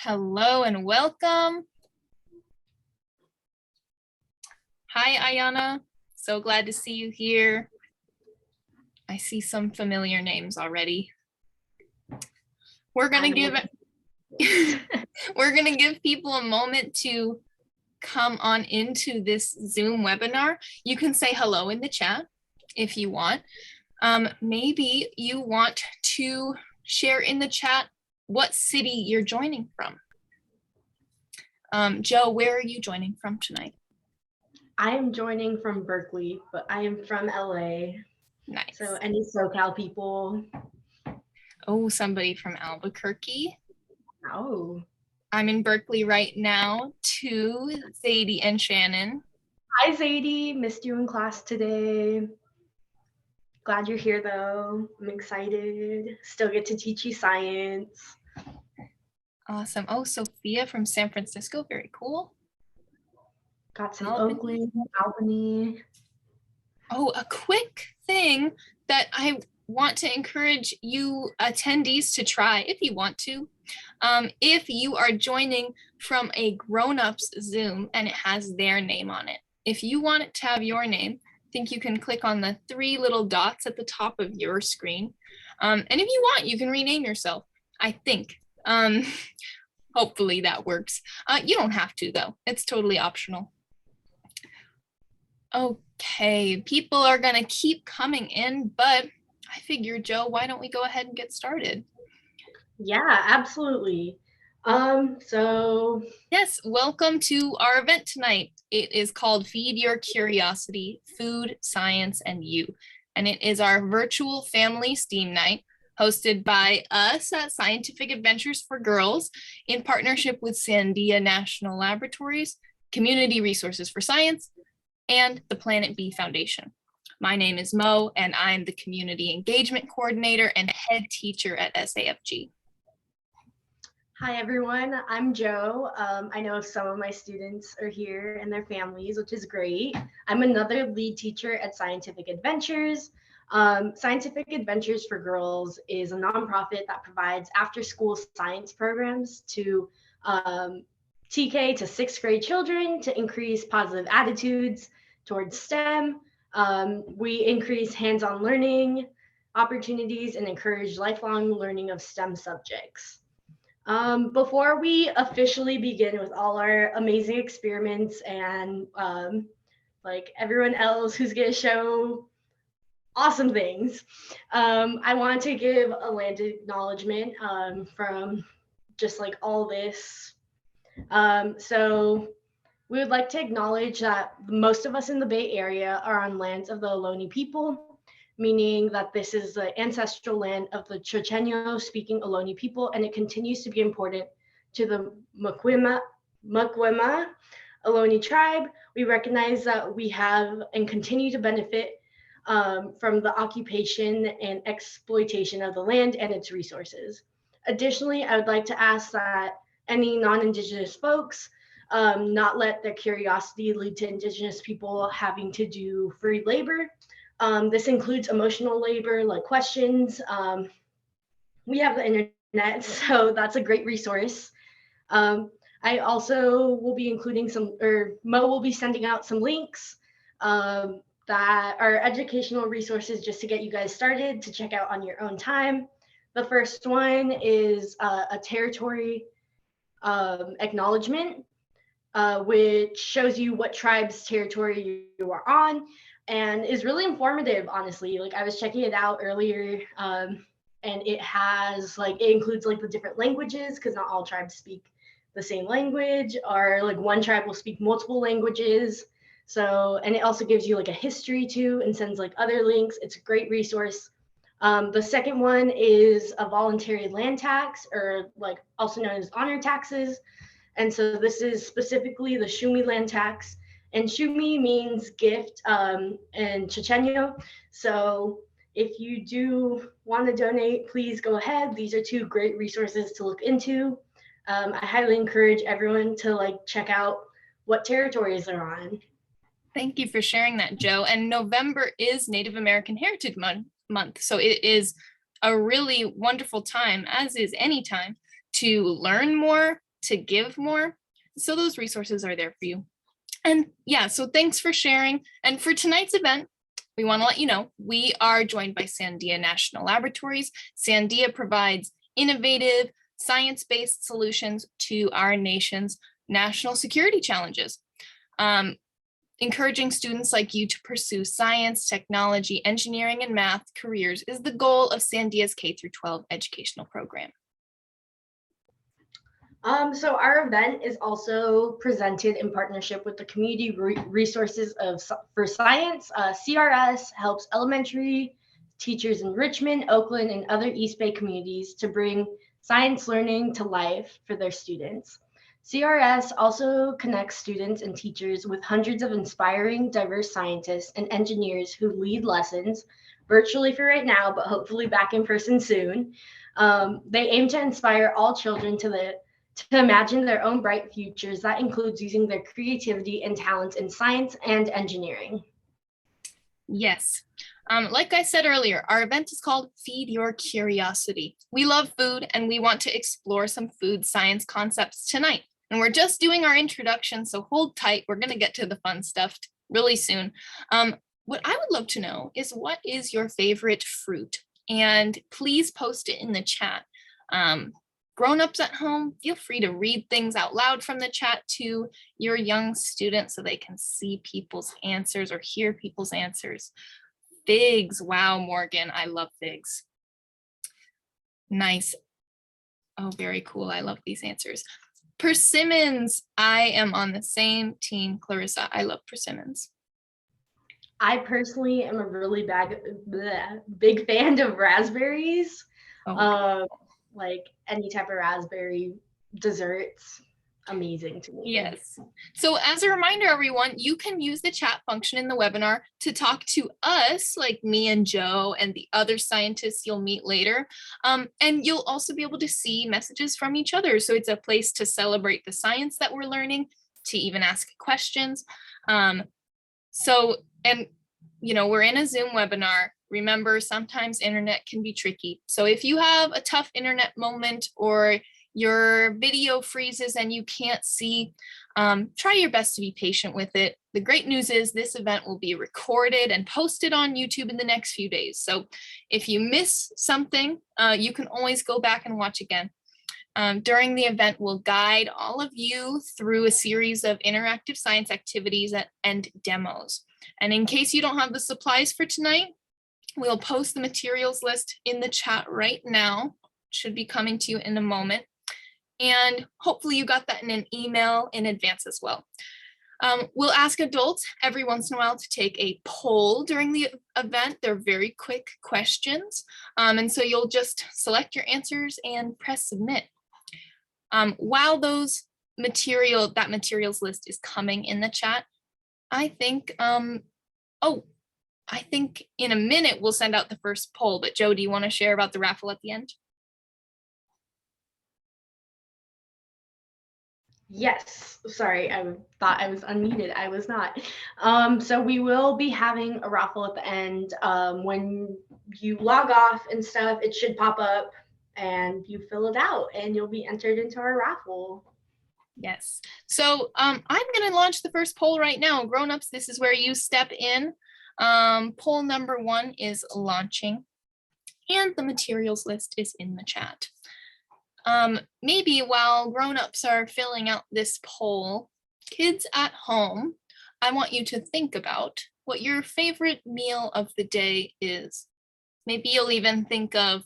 Hello and welcome. Hi, Ayana. So glad to see you here. I see some familiar names already. We're gonna give people a moment to come on into this Zoom webinar. You can say hello in the chat if you want. Maybe you want to share in the chat what city you're joining from. Joe, where are you joining from tonight? I am joining from Berkeley, but I am from LA. Nice. So any SoCal people? Oh, somebody from Albuquerque. Oh. I'm in Berkeley right now too, Zadie and Shannon. Hi Zadie, missed you in class today. Glad you're here though. I'm excited. Still get to teach you science. Awesome. Oh, Sophia from San Francisco, very cool. Got some Oakland, Albany. Oh, a quick thing that I want to encourage you attendees to try if you want to. If you are joining from a grown-ups Zoom and it has their name on it, if you want it to have your name, I think you can click on the 3 little dots at the top of your screen. And if you want, you can rename yourself, I think. Hopefully that works. You don't have to though, it's totally optional. Okay, people are gonna keep coming in, but I figured, Joe, why don't we go ahead and get started? Yeah, absolutely. Yes, welcome to our event tonight. It is called Feed Your Curiosity, Food, Science, and You. And it is our virtual family STEAM night hosted by us at Scientific Adventures for Girls in partnership with Sandia National Laboratories, Community Resources for Science, and the Planet B Foundation. My name is Mo, and I'm the Community Engagement Coordinator and Head Teacher at SAfG. Hi everyone, I'm Joe. I know some of my students are here and their families, which is great. I'm another lead teacher at Scientific Adventures. Scientific Adventures for Girls is a nonprofit that provides after-school science programs to TK to 6th grade children to increase positive attitudes towards STEM. We increase hands-on learning opportunities and encourage lifelong learning of STEM subjects. Before we officially begin with all our amazing experiments and like everyone else who's gonna show awesome things, I want to give a land acknowledgement from just like all this. So we would like to acknowledge that most of us in the Bay Area are on lands of the Ohlone people, meaning that this is the ancestral land of the Chochenyo-speaking Ohlone people, and it continues to be important to the Mukwema Ohlone tribe. We recognize that we have and continue to benefit from the occupation and exploitation of the land and its resources. Additionally, I would like to ask that any non-Indigenous folks not let their curiosity lead to Indigenous people having to do free labor. This includes emotional labor, like questions. We have the internet, so that's a great resource. I also will be including Mo will be sending out some links that are educational resources just to get you guys started to check out on your own time. The first one is a territory acknowledgement, which shows you what tribe's territory you are on, and is really informative, honestly. Like I was checking it out earlier, and it has it includes like the different languages, because not all tribes speak the same language, or like one tribe will speak multiple languages. So, and it also gives you like a history too, and sends like other links. It's a great resource. The second one is a voluntary land tax, or like also known as honor taxes. And so this is specifically the Shumi land tax. And Shumi means gift in Chochenyo. So if you do want to donate, please go ahead. These are 2 great resources to look into. I highly encourage everyone to check out what territories they're on. Thank you for sharing that, Joe. And November is Native American Heritage Month. So it is a really wonderful time, as is any time, to learn more, to give more. So those resources are there for you. And yeah, so thanks for sharing. And for tonight's event, we want to let you know we are joined by Sandia National Laboratories. Sandia provides innovative, science-based solutions to our nation's national security challenges. Encouraging students like you to pursue science, technology, engineering, and math careers is the goal of Sandia's K-12 educational program. So our event is also presented in partnership with the Community Resources for Science. CRS helps elementary teachers in Richmond, Oakland, and other East Bay communities to bring science learning to life for their students. CRS also connects students and teachers with hundreds of inspiring, diverse scientists and engineers who lead lessons virtually for right now, but hopefully back in person soon. They aim to inspire all children to imagine their own bright futures. That includes using their creativity and talents in science and engineering. Yes. Like I said earlier, our event is called Feed Your Curiosity. We love food and we want to explore some food science concepts tonight. And we're just doing our introduction, so hold tight. We're going to get to the fun stuff really soon. What I would love to know is, what is your favorite fruit? And please post it in the chat. Grown-ups at home, feel free to read things out loud from the chat to your young students so they can see people's answers or hear people's answers. Figs, wow, Morgan, I love figs. Nice. Oh, very cool. I love these answers. Persimmons, I am on the same team, Clarissa. I love persimmons. I personally am a really big fan of raspberries. Oh, like any type of raspberry desserts, amazing to me. Yes. So as a reminder, everyone, you can use the chat function in the webinar to talk to us, like me and Joe and the other scientists you'll meet later. And you'll also be able to see messages from each other. So it's a place to celebrate the science that we're learning, to even ask questions. And you know, we're in a Zoom webinar. Remember, sometimes internet can be tricky. So if you have a tough internet moment or your video freezes and you can't see, try your best to be patient with it. The great news is this event will be recorded and posted on YouTube in the next few days. So if you miss something, you can always go back and watch again. During the event, we'll guide all of you through a series of interactive science activities and demos. And in case you don't have the supplies for tonight, we'll post the materials list in the chat right now. It should be coming to you in a moment. And hopefully you got that in an email in advance as well. We'll ask adults every once in a while to take a poll during the event. They're very quick questions. And so you'll just select your answers and press submit. While that materials list is coming in the chat, I think in a minute we'll send out the first poll. But Joe, do you want to share about the raffle at the end? Yes, sorry, I thought I was unmuted. I was not. So we will be having a raffle at the end. When you log off and stuff, it should pop up and you fill it out and you'll be entered into our raffle. Yes. So I'm going to launch the first poll right now. Grown-ups, this is where you step in. Poll number 1 is launching and the materials list is in the chat. Maybe while grown-ups are filling out this poll, kids at home, I want you to think about what your favorite meal of the day is. Maybe you'll even think of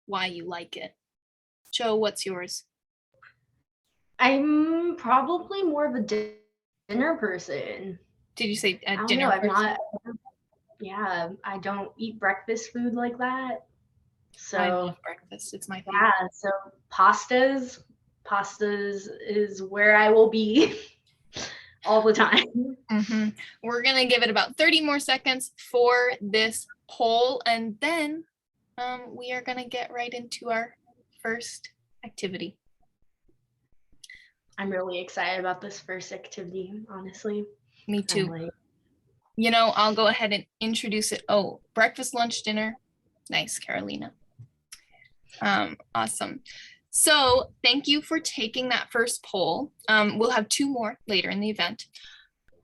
why you like it. Joe, what's yours? I'm probably more of a dinner person. Did you say a dinner person? I don't know, I don't eat breakfast food like that. So I love breakfast. It's my favorite. Yeah, so pastas is where I will be all the time. Mm-hmm. We're going to give it about 30 more seconds for this poll, and then we are going to get right into our first activity. I'm really excited about this first activity, honestly. Me too. You know, I'll go ahead and introduce it. Oh, breakfast, lunch, dinner. Nice, Carolina. Awesome. So thank you for taking that first poll. We'll have two more later in the event.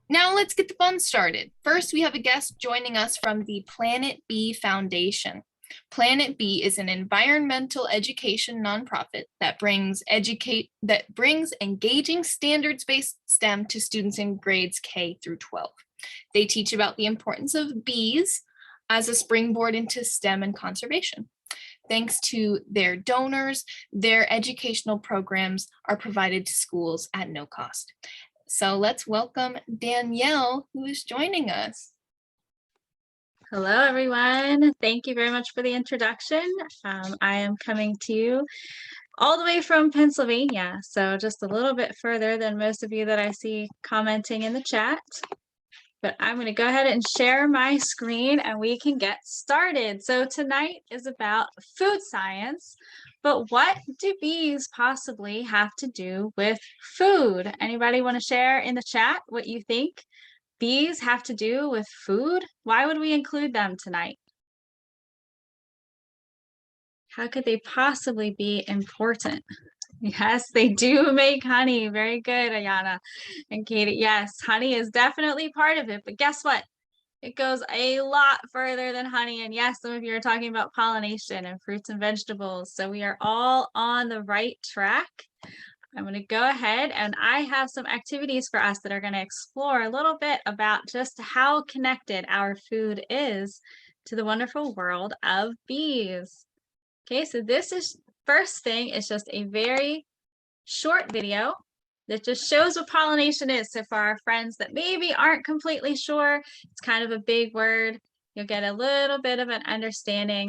Now let's get the fun started. First, we have a guest joining us from the Planet B Foundation. Planet B is an environmental education nonprofit that brings engaging standards-based STEM to students in grades K through 12. They teach about the importance of bees as a springboard into STEM and conservation. Thanks to their donors, their educational programs are provided to schools at no cost. So let's welcome Danielle, who is joining us. Hello, everyone. Thank you very much for the introduction. I am coming to you all the way from Pennsylvania, so just a little bit further than most of you that I see commenting in the chat. But I'm going to go ahead and share my screen and we can get started. So tonight is about food science, but what do bees possibly have to do with food? Anybody want to share in the chat what you think bees have to do with food? Why would we include them tonight? How could they possibly be important? Yes, they do make honey. Very good, Ayana and Katie. Yes, honey is definitely part of it, but guess what? It goes a lot further than honey. And yes, some of you are talking about pollination and fruits and vegetables. So we are all on the right track. I'm going to go ahead and I have some activities for us that are going to explore a little bit about just how connected our food is to the wonderful world of bees. Okay, so this is first thing is just a very short video that just shows what pollination is. So for our friends that maybe aren't completely sure, it's kind of a big word. You'll get a little bit of an understanding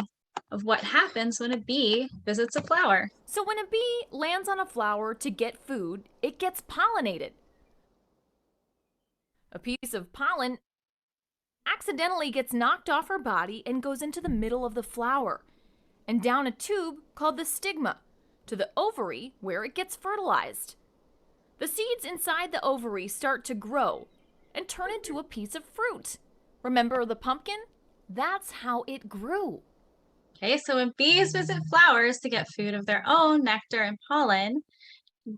of what happens when a bee visits a flower. So when a bee lands on a flower to get food, it gets pollinated. A piece of pollen accidentally gets knocked off her body and goes into the middle of the flower and down a tube called the stigma to the ovary where it gets fertilized. The seeds inside the ovary start to grow and turn into a piece of fruit. Remember the pumpkin? That's how it grew. Okay, so when bees visit flowers to get food of their own, nectar and pollen,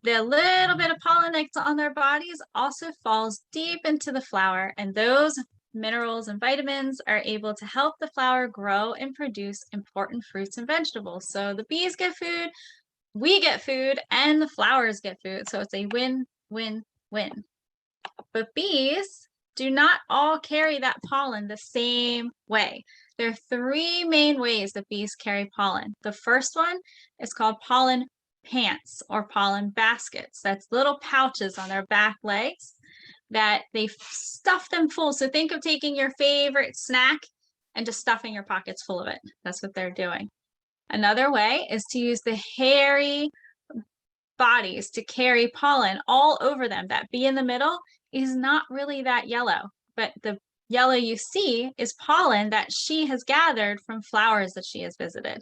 the little bit of pollen that's on their bodies also falls deep into the flower, and those minerals and vitamins are able to help the flower grow and produce important fruits and vegetables. So the bees get food, we get food, and the flowers get food. So it's a win-win-win. But bees do not all carry that pollen the same way. There are three main ways that bees carry pollen. The first one is called pollen pants or pollen baskets. That's little pouches on their back legs that they stuff them full. So think of taking your favorite snack and just stuffing your pockets full of it. That's what they're doing. Another way is to use the hairy bodies to carry pollen all over them. That bee in the middle is not really that yellow, but the yellow you see is pollen that she has gathered from flowers that she has visited.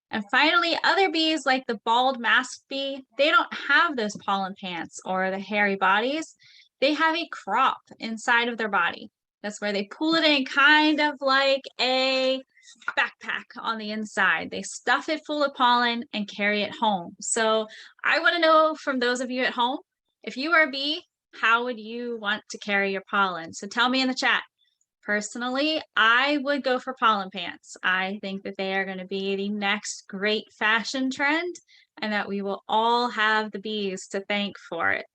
And finally, other bees like the bald masked bee, they don't have those pollen pants or the hairy bodies. They have a crop inside of their body. That's where they pull it in, kind of like a backpack on the inside. They stuff it full of pollen and carry it home. So I want to know from those of you at home, if you were a bee, how would you want to carry your pollen? So tell me in the chat. Personally, I would go for pollen pants. I think that they are going to be the next great fashion trend and that we will all have the bees to thank for it.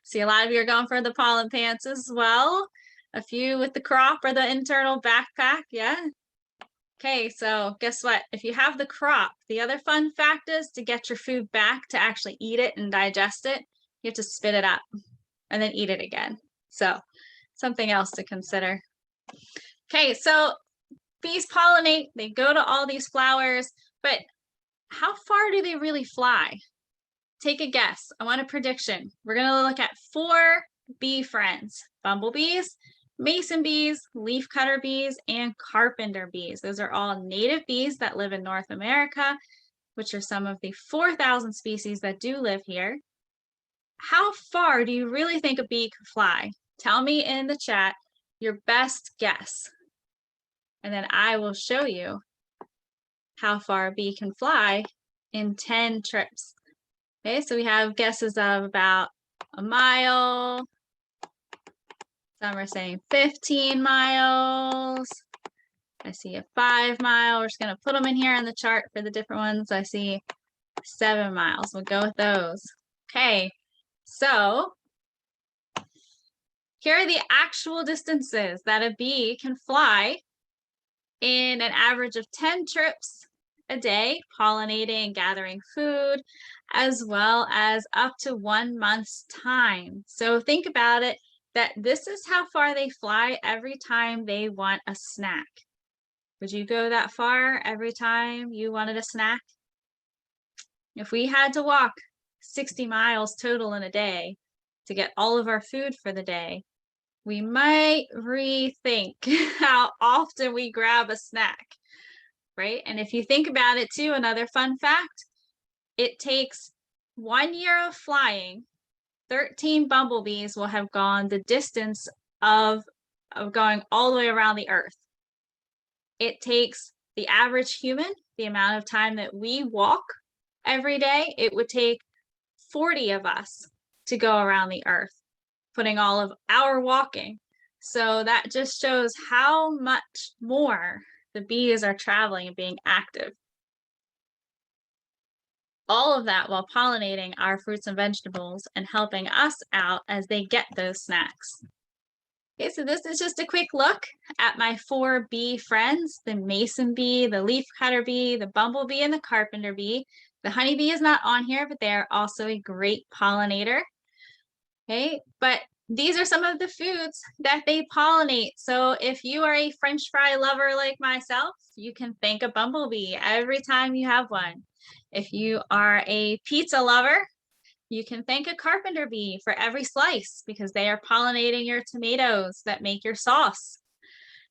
See, a lot of you are going for the pollen pants as well. A few with the crop or the internal backpack, yeah? Okay, so guess what? If you have the crop, the other fun fact is to get your food back, to actually eat it and digest it, you have to spit it up and then eat it again. So something else to consider. Okay, so bees pollinate, they go to all these flowers, but how far do they really fly? Take a guess. I want a prediction. We're going to look at 4 bee friends: bumblebees, mason bees, leafcutter bees, and carpenter bees. Those are all native bees that live in North America, which are some of the 4,000 species that do live here. How far do you really think a bee could fly? Tell me in the chat your best guess. And then I will show you how far a bee can fly in 10 trips. Okay, so we have guesses of about a mile. Some are saying 15 miles. I see a 5 mile. We're just going to put them in here on the chart for the different ones. I see 7 miles. We'll go with those. Okay, so here are the actual distances that a bee can fly in an average of 10 trips a day, pollinating and gathering food, as well as up to 1 month's time. So think about it, that this is how far they fly every time they want a snack. Would you go that far every time you wanted a snack? If we had to walk 60 miles total in a day to get all of our food for the day, we might rethink how often we grab a snack, right? And if you think about it too, another fun fact, it takes 1 year of flying, 13 bumblebees will have gone the distance of going all the way around the earth. It takes the average human, the amount of time that we walk every day, it would take 40 of us to go around the earth, putting all of our walking. So that just shows how much more the bees are traveling and being active. All of that while pollinating our fruits and vegetables and helping us out as they get those snacks. Okay, so this is just a quick look at my 4 bee friends, the mason bee, the leafcutter bee, the bumblebee, and the carpenter bee. The honeybee is not on here, but they are also a great pollinator. Okay, but these are some of the foods that they pollinate. So if you are a French fry lover like myself, you can thank a bumblebee every time you have one. If you are a pizza lover, you can thank a carpenter bee for every slice because they are pollinating your tomatoes that make your sauce.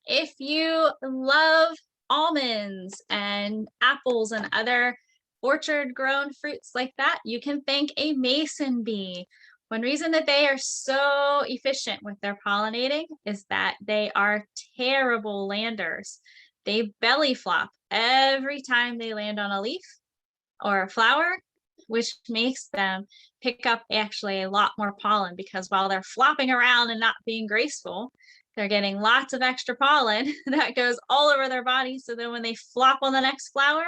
If you love almonds and apples and other orchard grown fruits like that, you can thank a mason bee. One reason that they are so efficient with their pollinating is that they are terrible landers. They belly flop every time they land on a leaf or a flower, which makes them pick up actually a lot more pollen because while they're flopping around and not being graceful, they're getting lots of extra pollen that goes all over their body. So then when they flop on the next flower,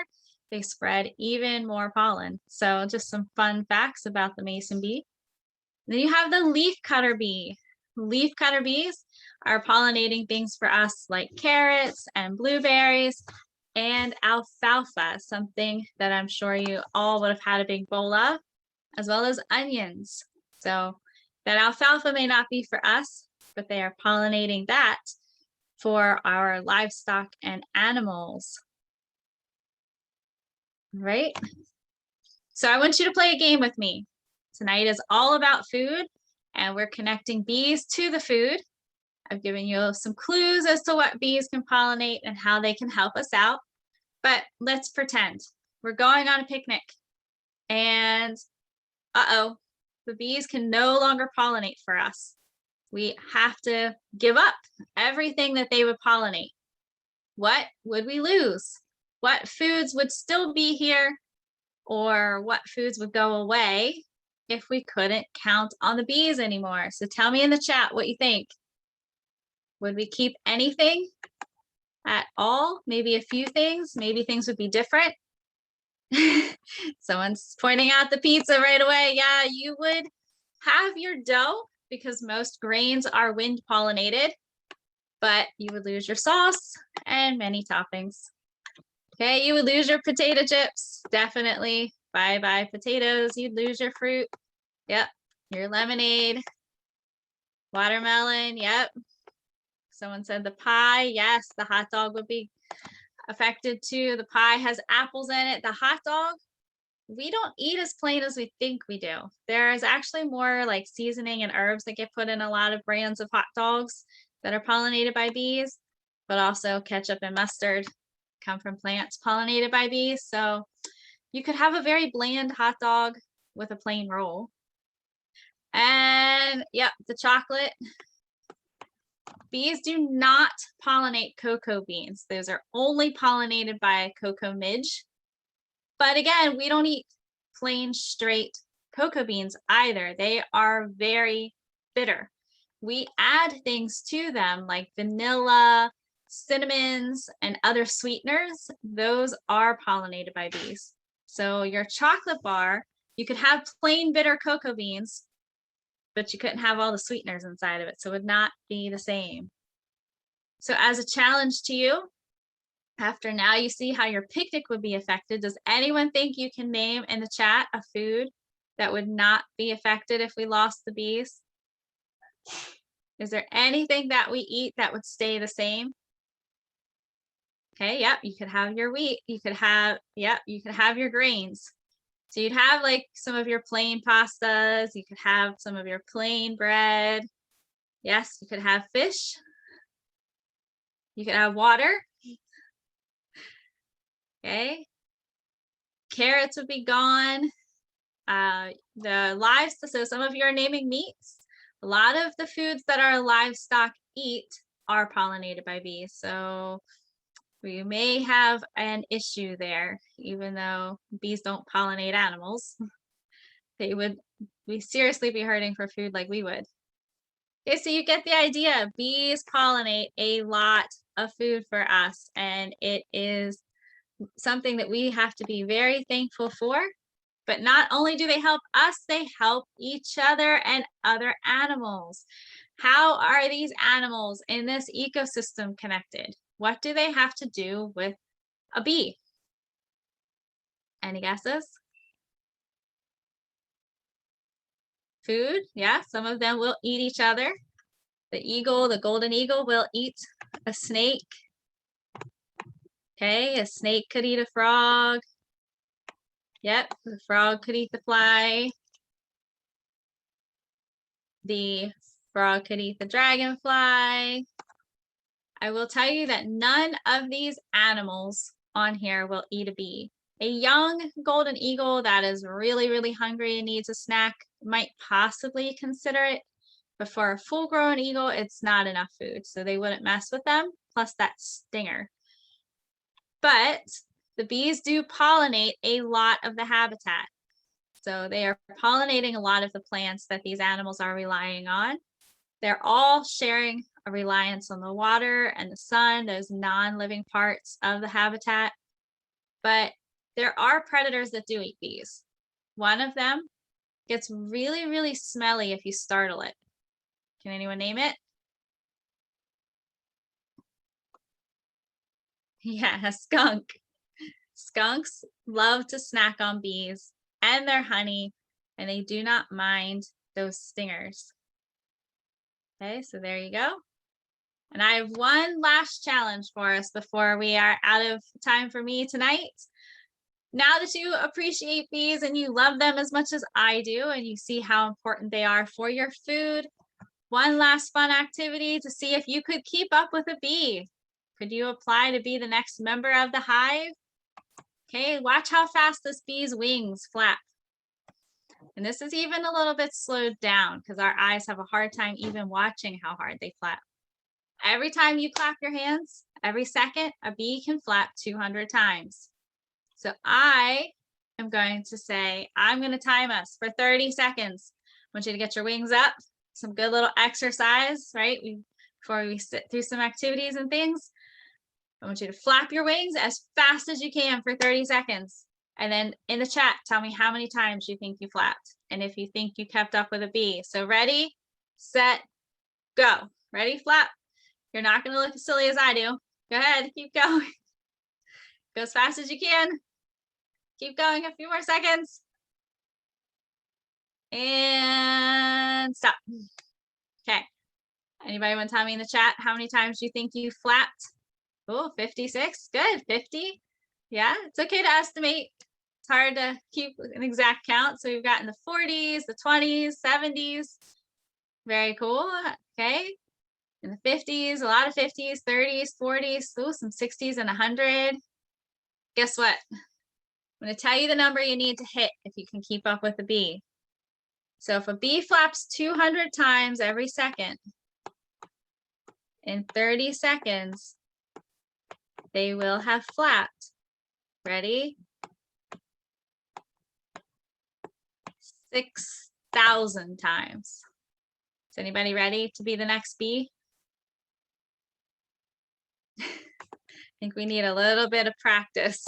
they spread even more pollen. So just some fun facts about the mason bee. Then you have the leafcutter bee. Leafcutter bees are pollinating things for us like carrots and blueberries and alfalfa, something that I'm sure you all would have had a big bowl of, as well as onions. So that alfalfa may not be for us, but they are pollinating that for our livestock and animals. Right? So I want you to play a game with me. Tonight is all about food, and we're connecting bees to the food. I've given you some clues as to what bees can pollinate and how they can help us out. But let's pretend we're going on a picnic and the bees can no longer pollinate for us. We have to give up everything that they would pollinate. What would we lose? What foods would still be here, or what foods would go away if we couldn't count on the bees anymore? So tell me in the chat what you think. Would we keep anything at all? Maybe a few things, maybe things would be different. Someone's pointing out the pizza right away. Yeah, you would have your dough because most grains are wind pollinated, but you would lose your sauce and many toppings. Okay, you would lose your potato chips, definitely. Bye-bye potatoes, you'd lose your fruit. Yep, your lemonade, watermelon, yep. Someone said the pie, yes, the hot dog would be affected too. The pie has apples in it. The hot dog, we don't eat as plain as we think we do. There is actually more like seasoning and herbs that get put in a lot of brands of hot dogs that are pollinated by bees, but also ketchup and mustard come from plants pollinated by bees. So you could have a very bland hot dog with a plain roll. And yep, the chocolate. Bees do not pollinate cocoa beans. Those are only pollinated by cocoa midge. But again, we don't eat plain straight cocoa beans either. They are very bitter. We add things to them like vanilla, cinnamons, and other sweeteners. Those are pollinated by bees. So your chocolate bar, you could have plain bitter cocoa beans, but you couldn't have all the sweeteners inside of it. So it would not be the same. So as a challenge to you, after now you see how your picnic would be affected, does anyone think you can name in the chat a food that would not be affected if we lost the bees? Is there anything that we eat that would stay the same? Okay, yep, you could have your wheat. You could have, yep, you could have your grains. So you'd have like some of your plain pastas. You could have some of your plain bread. Yes, you could have fish. You could have water. Okay. Carrots would be gone. The livestock, so some of you are naming meats. A lot of the foods that our livestock eat are pollinated by bees. So we may have an issue there, even though bees don't pollinate animals. They would seriously be hurting for food like we would. Okay, so you get the idea. Bees pollinate a lot of food for us, and it is something that we have to be very thankful for. But not only do they help us, they help each other and other animals. How are these animals in this ecosystem connected? What do they have to do with a bee? Any guesses? Food, yeah, some of them will eat each other. The eagle, the golden eagle, will eat a snake. Okay, a snake could eat a frog. Yep, the frog could eat the fly. The frog could eat the dragonfly. I will tell you that none of these animals on here will eat a bee. A young golden eagle that is really, really hungry and needs a snack might possibly consider it, but for a full-grown eagle, it's not enough food, so they wouldn't mess with them, plus that stinger. But the bees do pollinate a lot of the habitat. So they are pollinating a lot of the plants that these animals are relying on. They're all sharing a reliance on the water and the sun, those non-living parts of the habitat. But there are predators that do eat bees. One of them gets really, really smelly if you startle it. Can anyone name it? Yeah, a skunk. Skunks love to snack on bees and their honey, and they do not mind those stingers. Okay, so there you go. And I have one last challenge for us before we are out of time for me tonight. Now that you appreciate bees and you love them as much as I do, and you see how important they are for your food, one last fun activity to see if you could keep up with a bee. Could you apply to be the next member of the hive? Okay, watch how fast this bee's wings flap. And this is even a little bit slowed down because our eyes have a hard time even watching how hard they flap. Every time you clap your hands, every second, a bee can flap 200 times. So I am going to say, I'm going to time us for 30 seconds. I want you to get your wings up, some good little exercise, right? Before we sit through some activities and things. I want you to flap your wings as fast as you can for 30 seconds. And then in the chat, tell me how many times you think you flapped and if you think you kept up with a bee. So ready, set, go. Ready, flap. You're not going to look as silly as I do. Go ahead, keep going. Go as fast as you can. Keep going a few more seconds. And stop. Okay. Anybody want to tell me in the chat how many times do you think you flapped? Oh, 56. Good. 50. Yeah, it's okay to estimate. It's hard to keep an exact count. So we've got in the 40s, the 20s, 70s. Very cool. Okay. In the 50s, a lot of 50s, 30s, 40s, ooh, some 60s and 100. Guess what? I'm going to tell you the number you need to hit if you can keep up with a bee. So if a bee flaps 200 times every second, In 30 seconds, they will have flapped. Ready? 6,000 times. Is anybody ready to be the next bee? I think we need a little bit of practice.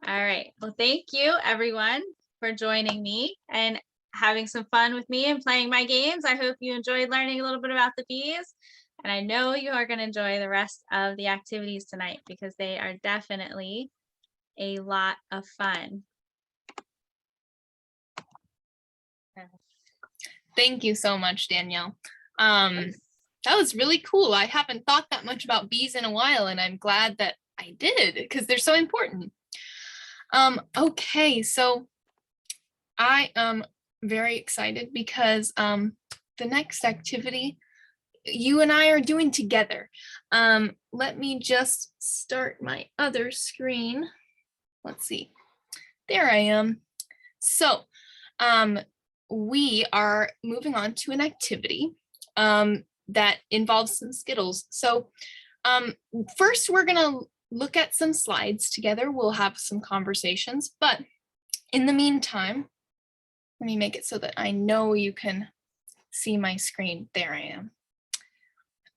All right. Well, thank you everyone for joining me and having some fun with me and playing my games. I hope you enjoyed learning a little bit about the bees. And I know you are going to enjoy the rest of the activities tonight because they are definitely a lot of fun. Thank you so much, Danielle. That was really cool. I haven't thought that much about bees in a while, and I'm glad that I did because they're so important. Okay, so I am very excited because the next activity you and I are doing together. Let me just start my other screen. Let's see. There I am. So we are moving on to an activity that involves some Skittles. So first we're gonna look at some slides together. We'll have some conversations, but in the meantime, let me make it so that I know you can see my screen. There I am.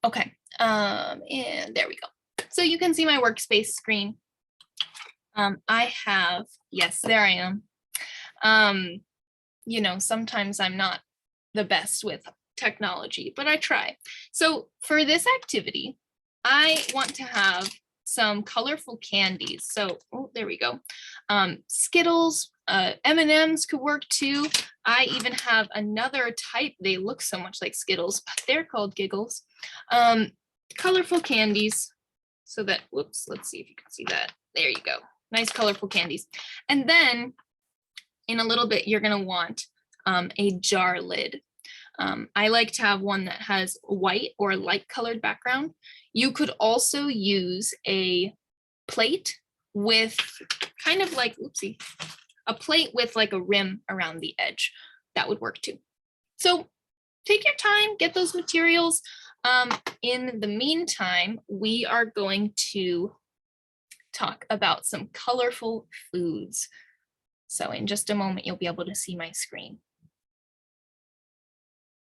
Okay, and there we go. So you can see my workspace screen. I have, yes, there I am. You know, sometimes I'm not the best with technology, but I try. So for this activity, I want to have some colorful candies. So, oh, there we go. Skittles, M&Ms could work too. I even have another type. They look so much like Skittles, but they're called Giggles. Colorful candies so that, whoops, let's see if you can see that. There you go. Nice colorful candies. And then in a little bit, you're gonna want a jar lid. I like to have one that has white or light colored background. You could also use a plate with kind of like, oopsie, a plate with like a rim around the edge. That would work too. So take your time, get those materials. In the meantime, we are going to talk about some colorful foods. So in just a moment, you'll be able to see my screen.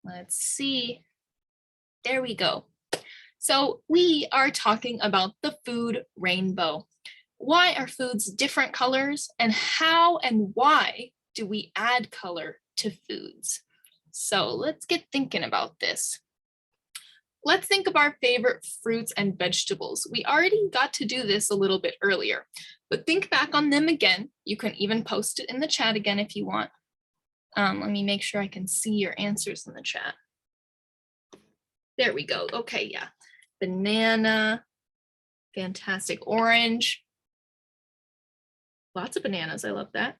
Let's see. There we go. So we are talking about the food rainbow. Why are foods different colors, and how and why do we add color to foods? So let's get thinking about this. Let's think of our favorite fruits and vegetables. We already got to do this a little bit earlier, but think back on them again. You can even post it in the chat again if you want. Let me make sure I can see your answers in the chat. There we go. Okay, yeah. Banana, fantastic. Orange. Lots of bananas, I love that.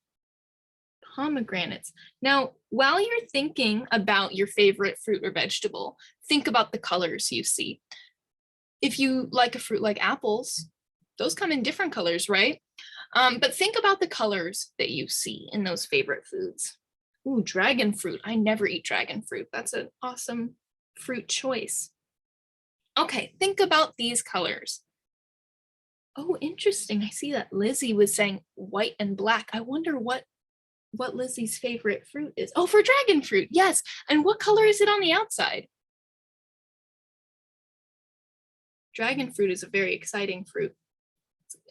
Pomegranates. Now, while you're thinking about your favorite fruit or vegetable, think about the colors you see. If you like a fruit like apples, those come in different colors, right? But think about the colors that you see in those favorite foods. Ooh, dragon fruit. I never eat dragon fruit. That's an awesome fruit choice. Okay, think about these colors. Oh, interesting. I see that Lizzie was saying white and black. I wonder what Lizzie's favorite fruit is. Oh, for dragon fruit, yes. And what color is it on the outside? Dragon fruit is a very exciting fruit.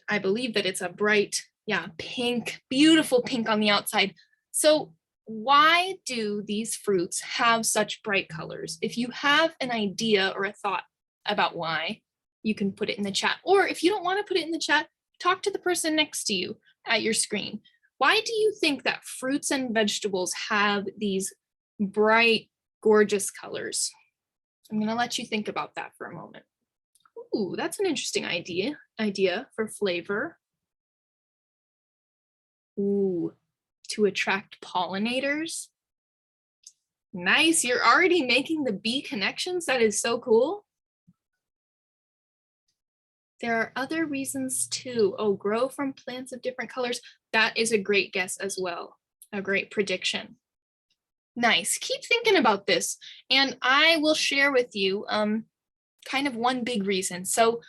I believe that it's a bright, yeah, pink, beautiful pink on the outside. So why do these fruits have such bright colors? If you have an idea or a thought about why, you can put it in the chat. Or if you don't want to put it in the chat, talk to the person next to you at your screen. Why do you think that fruits and vegetables have these bright, gorgeous colors? I'm going to let you think about that for a moment. Ooh, that's an interesting idea for flavor. Ooh, to attract pollinators. Nice, you're already making the bee connections. That is so cool. There are other reasons too. Oh, grow from plants of different colors. That is a great guess as well. A great prediction. Nice. Keep thinking about this. And I will share with you kind of one big reason. So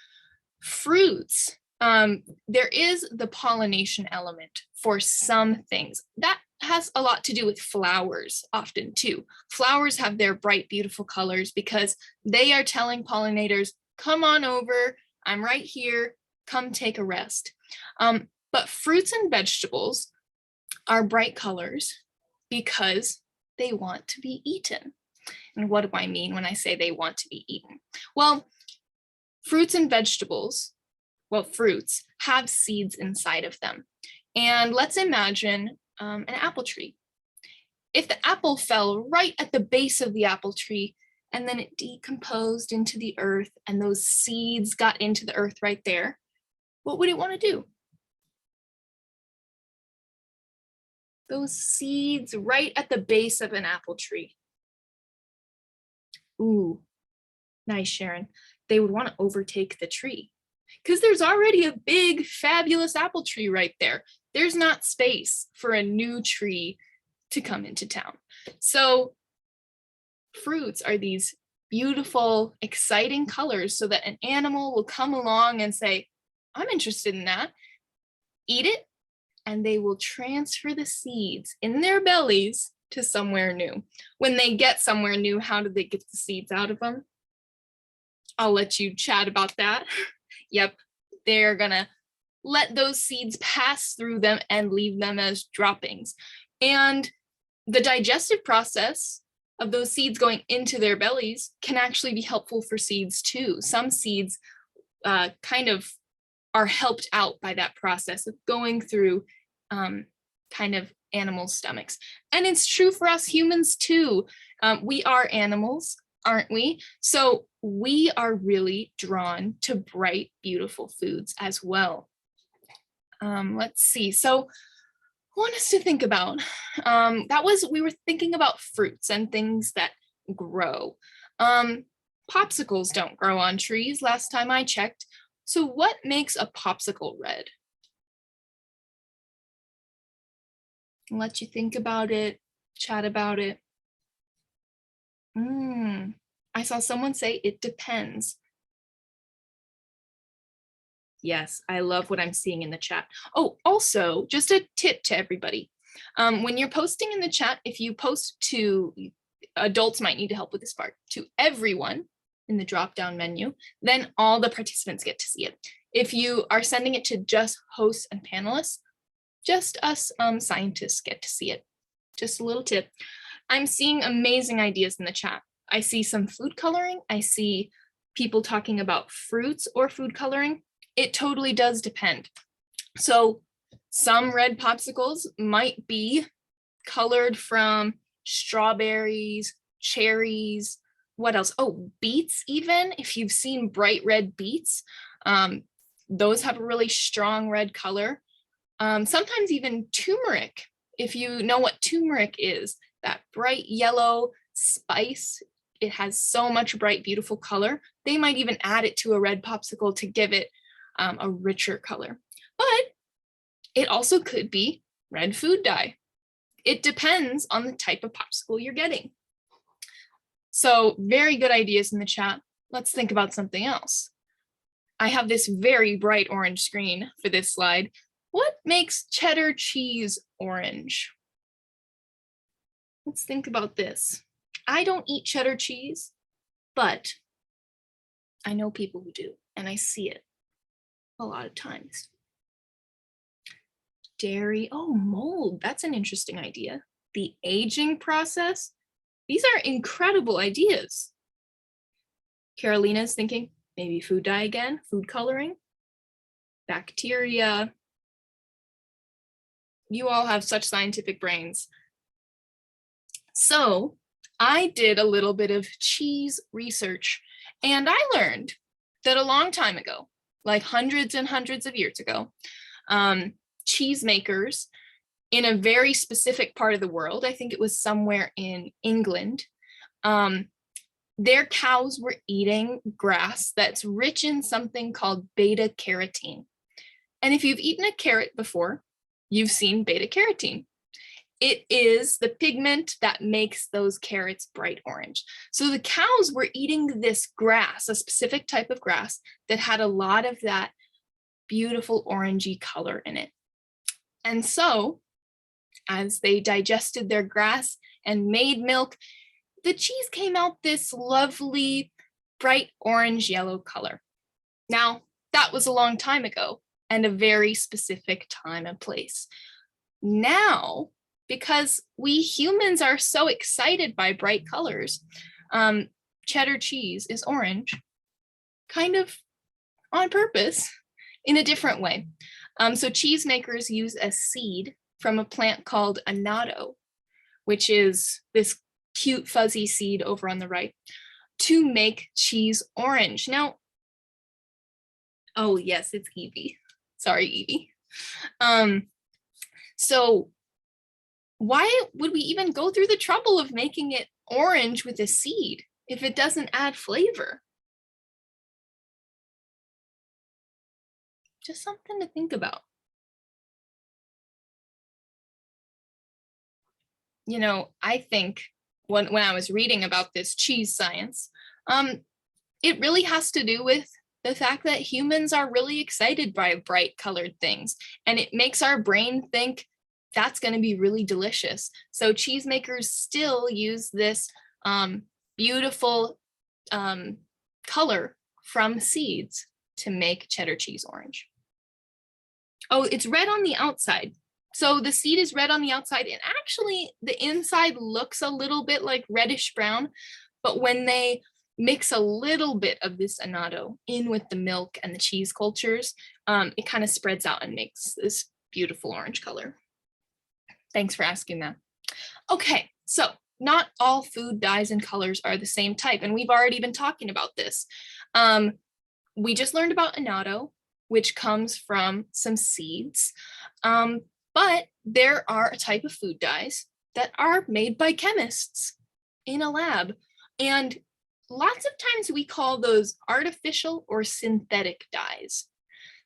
fruits, there is the pollination element for some things. That has a lot to do with flowers often too. Flowers have their bright, beautiful colors because they are telling pollinators, come on over, I'm right here, come take a rest. But fruits and vegetables are bright colors because they want to be eaten. And what do I mean when I say they want to be eaten? Well, fruits and vegetables, well, fruits have seeds inside of them. And let's imagine an apple tree. If the apple fell right at the base of the apple tree and then it decomposed into the earth and those seeds got into the earth right there, what would it want to do? Those seeds right at the base of an apple tree. Ooh, nice, Sharon. They would want to overtake the tree because there's already a big, fabulous apple tree right there. There's not space for a new tree to come into town. So fruits are these beautiful, exciting colors so that an animal will come along and say, I'm interested in that, eat it, and they will transfer the seeds in their bellies to somewhere new. When they get somewhere new, how do they get the seeds out of them? I'll let you chat about that. Yep, they're gonna let those seeds pass through them and leave them as droppings. And the digestive process of those seeds going into their bellies can actually be helpful for seeds too. Some seeds kind of are helped out by that process of going through kind of animal stomachs. And it's true for us humans too. We are animals, aren't we? So we are really drawn to bright, beautiful foods as well. Let's see. So I want us to think about, we were thinking about fruits and things that grow. Popsicles don't grow on trees last time I checked. So what makes a popsicle red? I'll let you think about it, chat about it. I saw someone say it depends. Yes, I love what I'm seeing in the chat. Oh, also, just a tip to everybody. When you're posting in the chat, if you post to, adults might need to help with this part, to everyone in the drop-down menu, then all the participants get to see it. If you are sending it to just hosts and panelists, just us scientists get to see it. Just a little tip. I'm seeing amazing ideas in the chat. I see some food coloring. I see people talking about fruits or food coloring. It totally does depend. So some red popsicles might be colored from strawberries, cherries, what else? Oh, beets even, if you've seen bright red beets, those have a really strong red color. Sometimes even turmeric, if you know what turmeric is, that bright yellow spice, it has so much bright, beautiful color. They might even add it to a red popsicle to give it a richer color. But it also could be red food dye. It depends on the type of popsicle you're getting. So very good ideas in the chat. Let's think about something else. I have this very bright orange screen for this slide. What makes cheddar cheese orange? Let's think about this. I don't eat cheddar cheese, but I know people who do, and I see it a lot of times. Dairy, oh, mold, that's an interesting idea. The aging process, these are incredible ideas. Carolina's thinking maybe food dye again, food coloring, bacteria. You all have such scientific brains. So I did a little bit of cheese research, and I learned that a long time ago, like hundreds and hundreds of years ago, cheesemakers in a very specific part of the world, I think it was somewhere in England, their cows were eating grass that's rich in something called beta carotene. And if you've eaten a carrot before, you've seen beta carotene. it is the pigment that makes those carrots bright orange. So the cows were eating this grass, a specific type of grass that had a lot of that beautiful orangey color in it. And so as they digested their grass and made milk, the cheese came out this lovely bright orange yellow color. Now, that was a long time ago and a very specific time and place. Now, because we humans are so excited by bright colors, cheddar cheese is orange, kind of on purpose, in a different way. So cheesemakers use a seed from a plant called annatto, which is this cute fuzzy seed over on the right, to make cheese orange. Now, oh yes, it's Evie. Sorry, Evie. So why would we even go through the trouble of making it orange with a seed if it doesn't add flavor? Just something to think about. You know, I think when I was reading about this cheese science, it really has to do with the fact that humans are really excited by bright colored things, and it makes our brain think that's going to be really delicious. So cheesemakers still use this beautiful color from seeds to make cheddar cheese orange. Oh, it's red on the outside. So the seed is red on the outside, and actually the inside looks a little bit like reddish brown, but when they mix a little bit of this annatto in with the milk and the cheese cultures, it kind of spreads out and makes this beautiful orange color. Thanks for asking that. Okay, so not all food dyes and colors are the same type, and we've already been talking about this. We just learned about annatto, which comes from some seeds. But there are a type of food dyes that are made by chemists in a lab. And lots of times we call those artificial or synthetic dyes.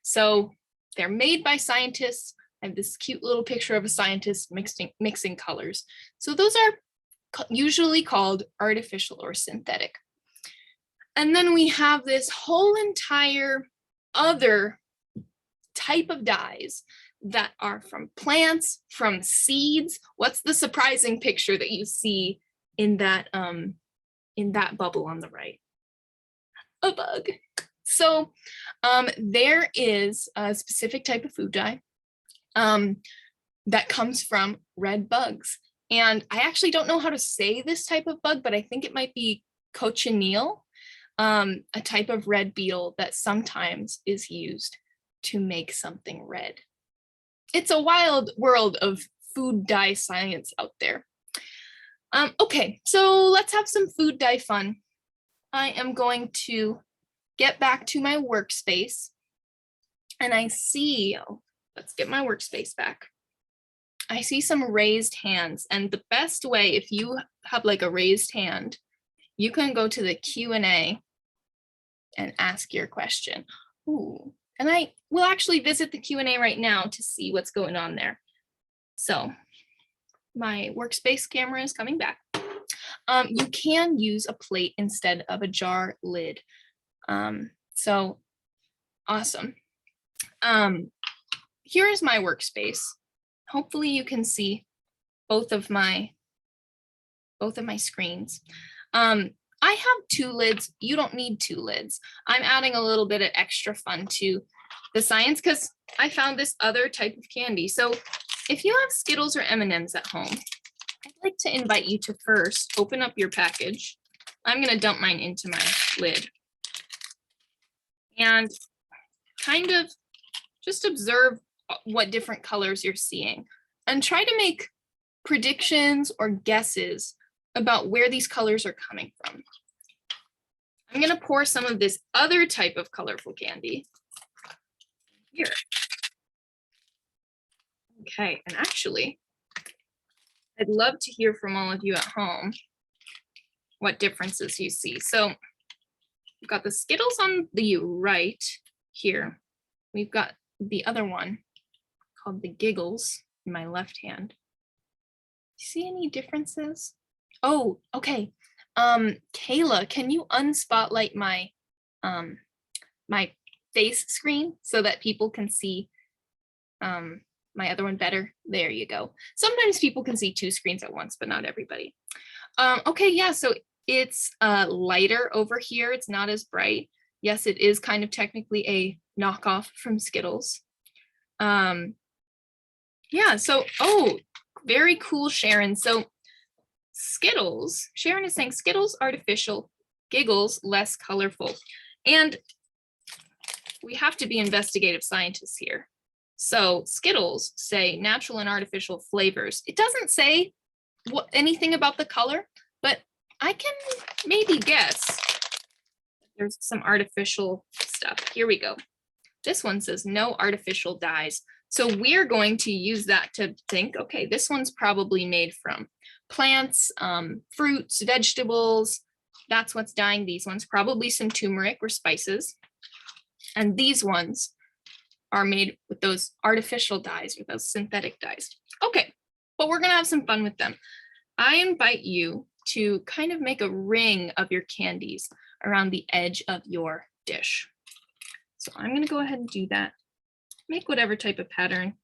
So they're made by scientists. I have this cute little picture of a scientist mixing colors. So those are usually called artificial or synthetic. And then we have this whole entire other type of dyes that are from plants, from seeds. What's the surprising picture that you see in that bubble on the right? A bug. So there is a specific type of food dye that comes from red bugs. And I actually don't know how to say this type of bug, but I think it might be cochineal, a type of red beetle that sometimes is used to make something red. It's a wild world of food dye science out there. Okay, so let's have some food dye fun. I am going to get back to my workspace, and I see, let's get my workspace back. I see some raised hands, and the best way, if you have like a raised hand, you can go to the Q&A and ask your question. Ooh. And I will actually visit the Q&A right now to see what's going on there. So my workspace camera is coming back. You can use a plate instead of a jar lid. So awesome. Here is my workspace. Hopefully you can see both of my screens. I have 2 lids. You don't need 2 lids. I'm adding a little bit of extra fun to the science because I found this other type of candy. So if you have Skittles or M&Ms at home, I'd like to invite you to first open up your package. I'm going to dump mine into my lid. And kind of just observe what different colors you're seeing and try to make predictions or guesses about where these colors are coming from. I'm going to pour some of this other type of colorful candy here. Okay, and actually, I'd love to hear from all of you at home what differences you see. So we've got the Skittles on the right here. We've got the other one called the Giggles in my left hand. See any differences? Oh, okay. Kayla, can you unspotlight my my face screen so that people can see my other one better? There you go. Sometimes people can see two screens at once, but not everybody. Okay, yeah, so it's lighter over here. It's not as bright. Yes, it is kind of technically a knockoff from Skittles. Yeah, so, oh, very cool, Sharon. So Skittles, Sharon is saying Skittles artificial, giggles less colorful. And we have to be investigative scientists here. So Skittles say natural and artificial flavors. It doesn't say anything about the color, but I can maybe guess there's some artificial stuff. Here we go. This one says no artificial dyes. So we're going to use that to think, okay, this one's probably made from plants, fruits, vegetables. That's what's dyeing these ones. Probably some turmeric or spices. And these ones are made with those artificial dyes, with those synthetic dyes. Okay, but we're gonna have some fun with them. I invite you to kind of make a ring of your candies around the edge of your dish. So I'm gonna go ahead and do that. Make whatever type of pattern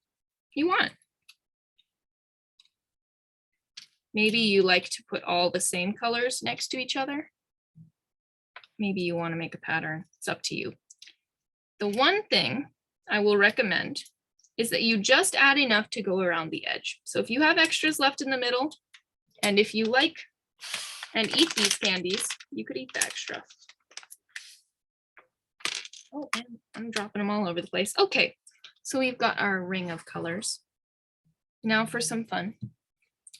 you want. Maybe you like to put all the same colors next to each other. Maybe you want to make a pattern. It's up to you. The one thing I will recommend is that you just add enough to go around the edge. So if you have extras left in the middle, and if you like and eat these candies, you could eat the extra. Oh, and I'm dropping them all over the place. Okay, so we've got our ring of colors. Now for some fun.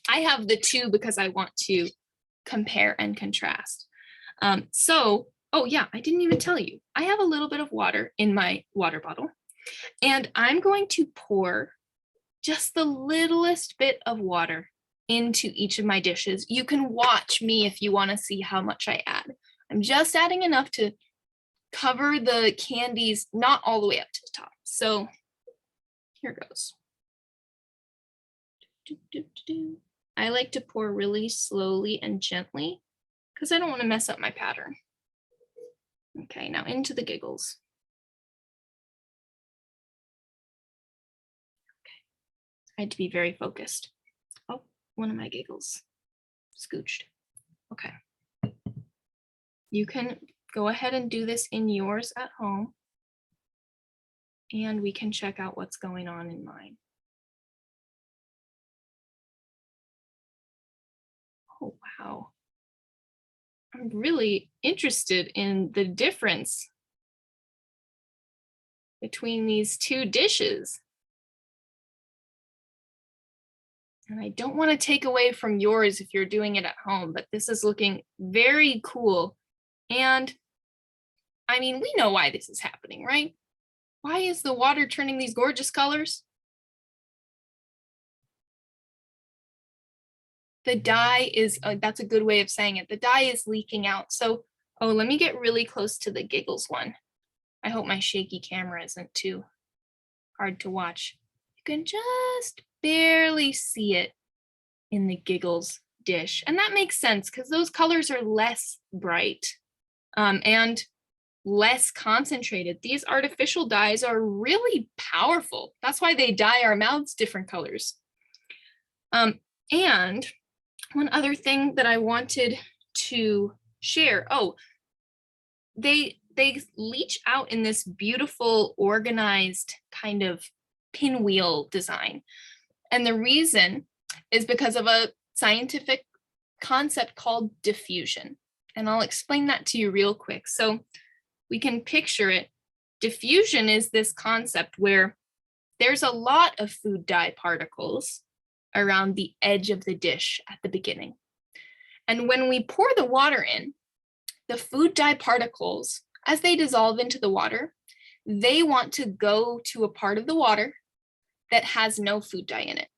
I have the two because I want to compare and contrast. Oh yeah, I didn't even tell you. I have a little bit of water in my water bottle, and I'm going to pour just the littlest bit of water into each of my dishes. You can watch me if you want to see how much I add. I'm just adding enough to cover the candies, not all the way up to the top. So here goes. I like to pour really slowly and gently because I don't want to mess up my pattern. Okay, now into the giggles. Okay, I had to be very focused. Oh, one of my giggles scooched. Okay. You can go ahead and do this in yours at home, and we can check out what's going on in mine. Oh, wow. I'm really interested in the difference between these two dishes. And I don't want to take away from yours if you're doing it at home, but this is looking very cool. And I mean, we know why this is happening, right? Why is the water turning these gorgeous colors? The dye is, that's a good way of saying it. The dye is leaking out. So, oh, let me get really close to the giggles one. I hope my shaky camera isn't too hard to watch. You can just barely see it in the giggles dish. And that makes sense because those colors are less bright and less concentrated. These artificial dyes are really powerful. That's why they dye our mouths different colors. And one other thing that I wanted to share. Oh, they leach out in this beautiful, organized kind of pinwheel design. And the reason is because of a scientific concept called diffusion. And I'll explain that to you real quick. So we can picture it. Diffusion is this concept where there's a lot of food dye particles around the edge of the dish at the beginning. And when we pour the water in, the food dye particles, as they dissolve into the water, they want to go to a part of the water that has no food dye in it.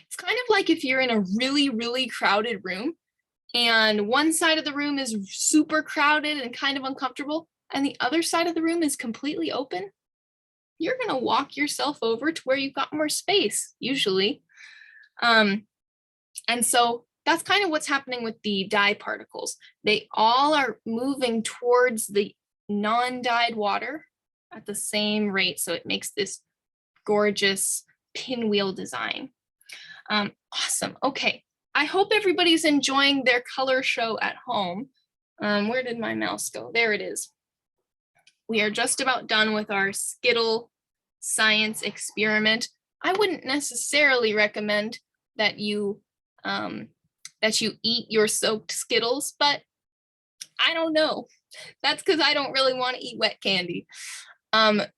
It's kind of like if you're in a really, really crowded room and one side of the room is super crowded and kind of uncomfortable, and the other side of the room is completely open. You're gonna walk yourself over to where you've got more space, usually. And so that's kind of what's happening with the dye particles. They all are moving towards the non-dyed water at the same rate. So it makes this gorgeous pinwheel design. Awesome. Okay. I hope everybody's enjoying their color show at home. Where did my mouse go? There it is. We are just about done with our Skittle Science experiment. I wouldn't necessarily recommend that you eat your soaked Skittles, but I don't know. That's because I don't really want to eat wet candy. Thank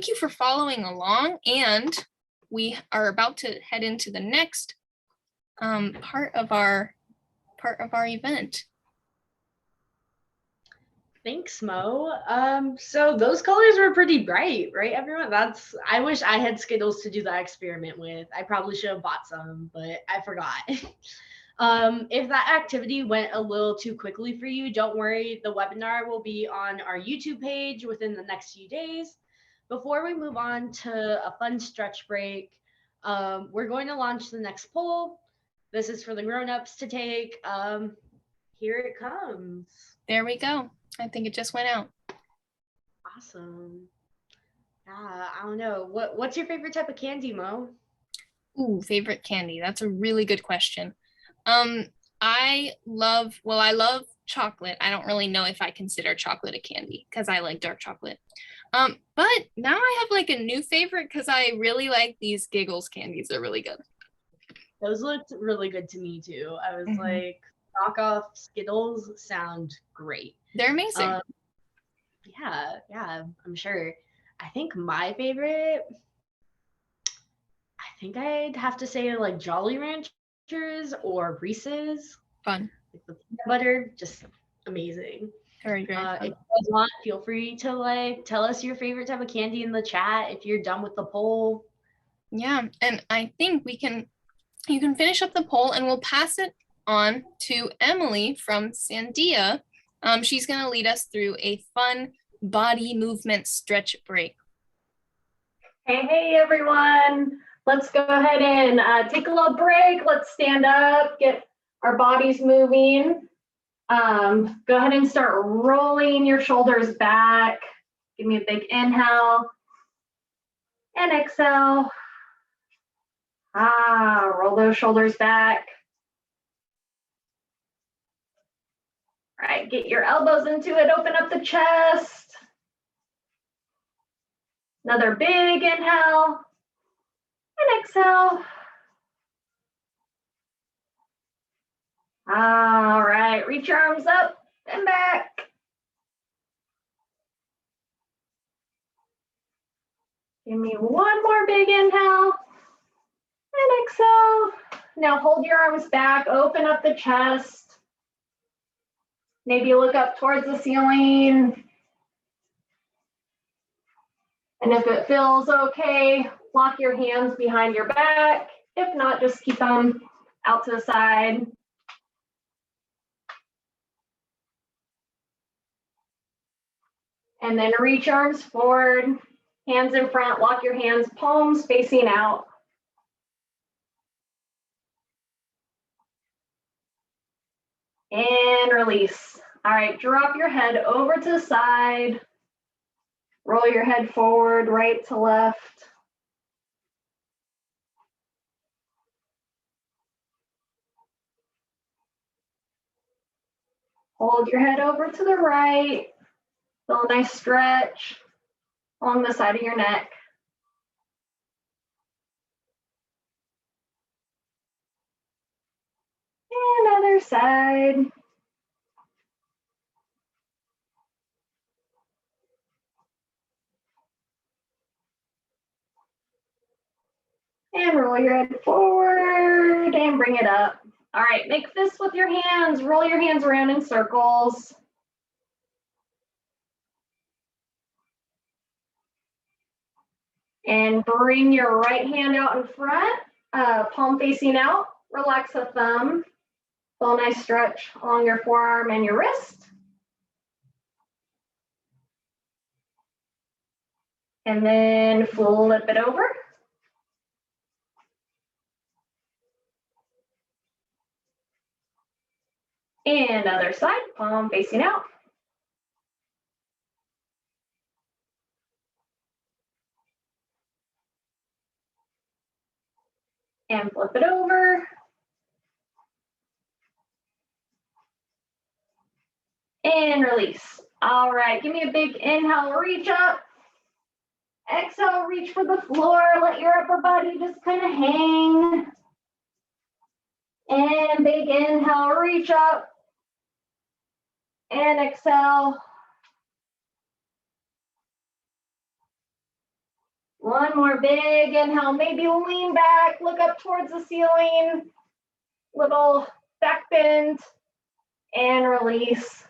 you for following along, and we are about to head into the next part of our event. Thanks, Mo. So those colors were pretty bright, right, everyone? I wish I had Skittles to do that experiment with. I probably should have bought some, but I forgot. If that activity went a little too quickly for you, don't worry. The webinar will be on our YouTube page within the next few days. Before we move on to a fun stretch break, we're going to launch the next poll. This is for the grown-ups to take. Here it comes. There we go. I think it just went out. Awesome. I don't know. What's your favorite type of candy, Mo? Ooh, favorite candy. That's a really good question. I love chocolate. I don't really know if I consider chocolate a candy because I like dark chocolate. But now I have like a new favorite because I really like these Giggles candies. They're really good. Those looked really good to me too. I was like, knockoff Skittles sound great. They're amazing. Yeah, I'm sure. I think my favorite, I think I'd have to say like Jolly Ranchers or Reese's. Fun. Like the peanut butter, just amazing. Very, very If fun. you guys want, feel free to like tell us your favorite type of candy in the chat if you're done with the poll. Yeah, and I think you can finish up the poll and we'll pass it on to Emily from Sandia. She's going to lead us through a fun body movement stretch break. Hey, everyone. Let's go ahead and take a little break. Let's stand up, get our bodies moving. Go ahead and start rolling your shoulders back. Give me a big inhale and exhale. Roll those shoulders back. All right, get your elbows into it, open up the chest. Another big inhale and exhale. All right, reach your arms up and back. Give me one more big inhale and exhale. Now hold your arms back, open up the chest. Maybe look up towards the ceiling. And if it feels okay, lock your hands behind your back. If not, just keep them out to the side. And then reach arms forward, hands in front, lock your hands, palms facing out. And release. All right, drop your head over to the side. Roll your head forward, right to left. Hold your head over to the right. Feel a nice stretch along the side of your neck. And other side. And roll your head forward and bring it up. All right, make fists with your hands. Roll your hands around in circles. And bring your right hand out in front, palm facing out. Relax the thumb. Feel a nice stretch along your forearm and your wrist. And then flip it over. And other side, palm facing out. And flip it over. And release. All right, give me a big inhale, reach up. Exhale, reach for the floor. Let your upper body just kind of hang. And big inhale, reach up. And exhale. One more big inhale. Maybe lean back, look up towards the ceiling. Little back bend. And release.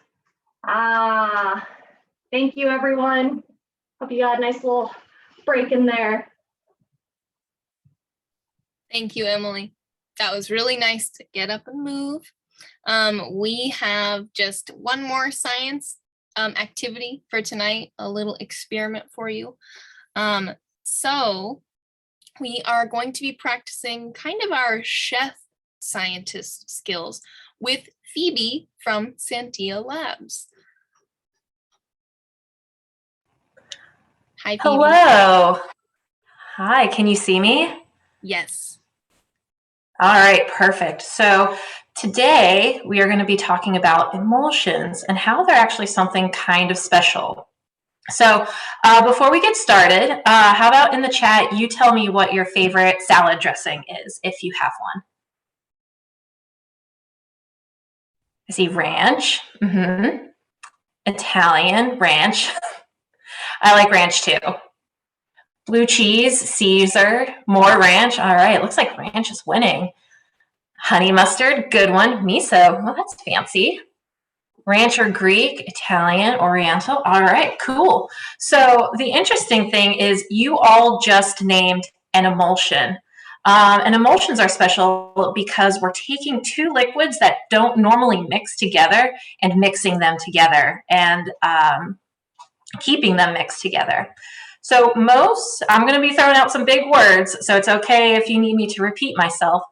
Thank you, everyone. Hope you got a nice little break in there. Thank you, Emily. That was really nice to get up and move. We have just one more science activity for tonight, a little experiment for you. So we are going to be practicing kind of our chef scientist skills with Phoebe from Sandia Labs. Hi, Phoebe. Hello. Hi, can you see me? Yes. All right, perfect. So today we are going to be talking about emulsions and how they're actually something kind of special. So before we get started, how about in the chat, you tell me what your favorite salad dressing is, if you have one. I see ranch, Italian, ranch. I like ranch too. Blue cheese, Caesar, more ranch. All right, looks like ranch is winning. Honey mustard, good one. Miso, well, that's fancy. Ranch or Greek, Italian, Oriental. All right, cool. So the interesting thing is you all just named an emulsion. And emulsions are special because we're taking two liquids that don't normally mix together and mixing them together and keeping them mixed together. So I'm going to be throwing out some big words, so it's okay if you need me to repeat myself,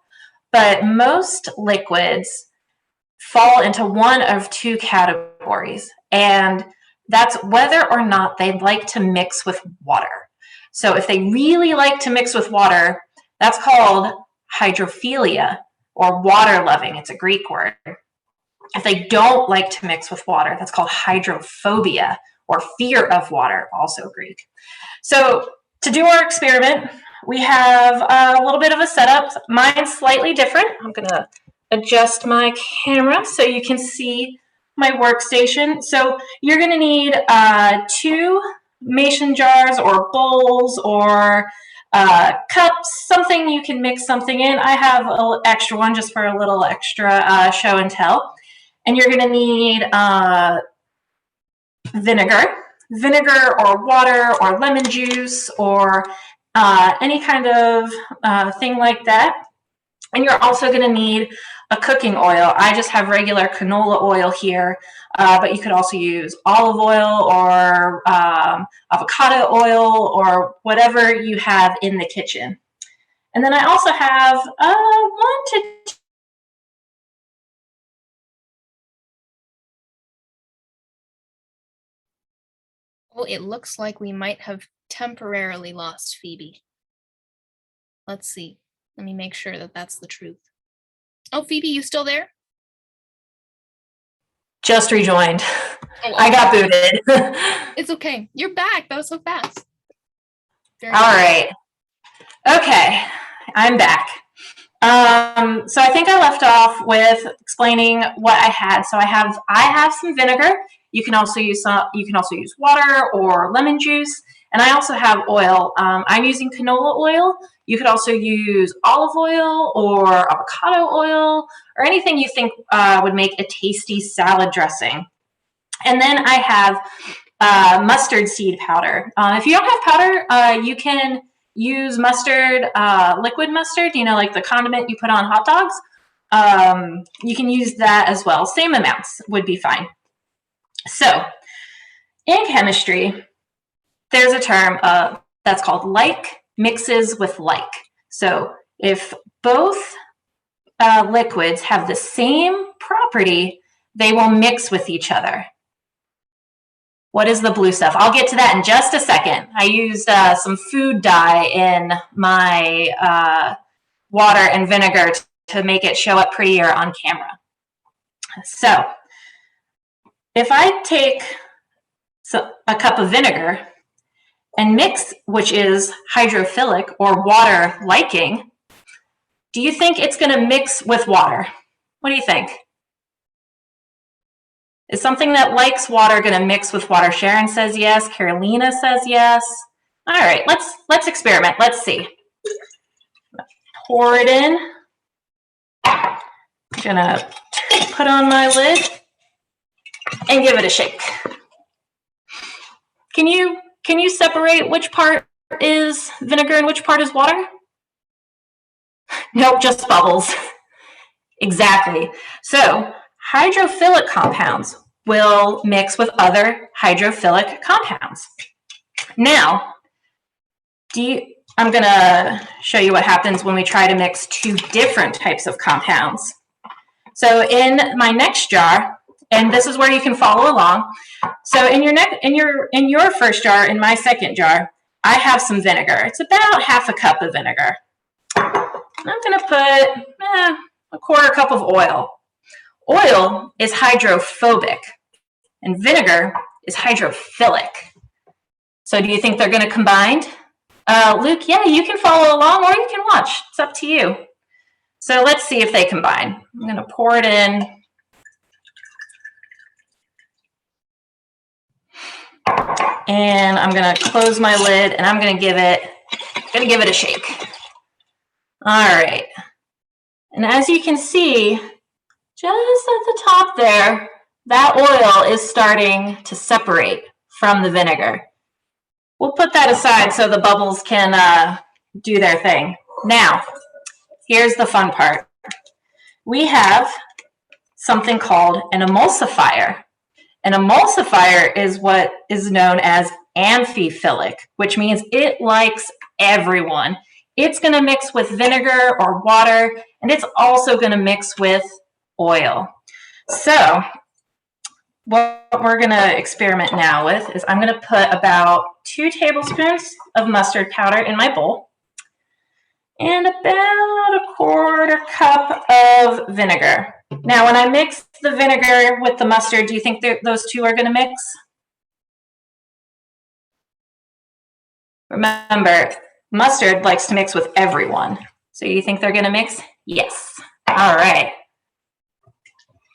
but most liquids fall into one of two categories, and that's whether or not they like to mix with water. So if they really like to mix with water, that's called hydrophilia or water loving. It's a Greek word. If they don't like to mix with water, that's called hydrophobia or fear of water, also Greek. So to do our experiment, we have a little bit of a setup. Mine's slightly different. I'm going to adjust my camera so you can see my workstation. So you're going to need 2 mason jars or bowls or cups, something you can mix something in. I have an extra one just for a little extra show and tell. And you're going to need vinegar or water or lemon juice or any kind of thing like that. And you're also going to need a cooking oil. I just have regular canola oil here, but you could also use olive oil or avocado oil or whatever you have in the kitchen. And then I also have 1 to 2. Oh, it looks like we might have temporarily lost Phoebe. Let's see. Let me make sure that that's the truth. Oh, Phoebe, you still there? Just rejoined. Oh, I got booted. It's okay. You're back. That was so fast. All right. Okay, I'm back. So I think I left off with explaining what I had. So I have some vinegar. You can also use water or lemon juice, and I also have oil. I'm using canola oil. You could also use olive oil or avocado oil or anything you think would make a tasty salad dressing. And then I have mustard seed powder. If you don't have powder, you can use mustard, liquid mustard, like the condiment you put on hot dogs. You can use that as well. Same amounts would be fine. So in chemistry, there's a term that's called like mixes with like. So if both liquids have the same property, they will mix with each other. What is the blue stuff? I'll get to that in just a second. I used some food dye in my water and vinegar to make it show up prettier on camera. So if I take a cup of vinegar and mix, which is hydrophilic or water liking, do you think it's going to mix with water? What do you think? Is something that likes water going to mix with water? Sharon says yes. Carolina says yes. All right, let's experiment. Let's see. Pour it in. I'm gonna put on my lid and give it a shake. Can you separate which part is vinegar and which part is water? Nope, just bubbles. Exactly. So hydrophilic compounds will mix with other hydrophilic compounds. Now, I'm going to show you what happens when we try to mix two different types of compounds. So in my next jar, and this is where you can follow along. So in your first jar, in my second jar, I have some vinegar. It's about half a cup of vinegar. I'm going to put a quarter cup of oil. Oil is hydrophobic, and vinegar is hydrophilic. So do you think they're going to combine? Luke, yeah, you can follow along or you can watch. It's up to you. So let's see if they combine. I'm going to pour it in. And I'm going to close my lid and I'm going to give it a shake. All right. And as you can see, just at the top there, that oil is starting to separate from the vinegar. We'll put that aside so the bubbles can do their thing. Now, here's the fun part. We have something called an emulsifier. An emulsifier is what is known as amphiphilic, which means it likes everyone. It's going to mix with vinegar or water, and it's also going to mix with oil. So what we're going to experiment now with is I'm going to put about 2 tablespoons of mustard powder in my bowl and about a quarter cup of vinegar. Now, when I mix the vinegar with the mustard, do you think those two are going to mix? Remember, mustard likes to mix with everyone. So you think they're going to mix? Yes. All right.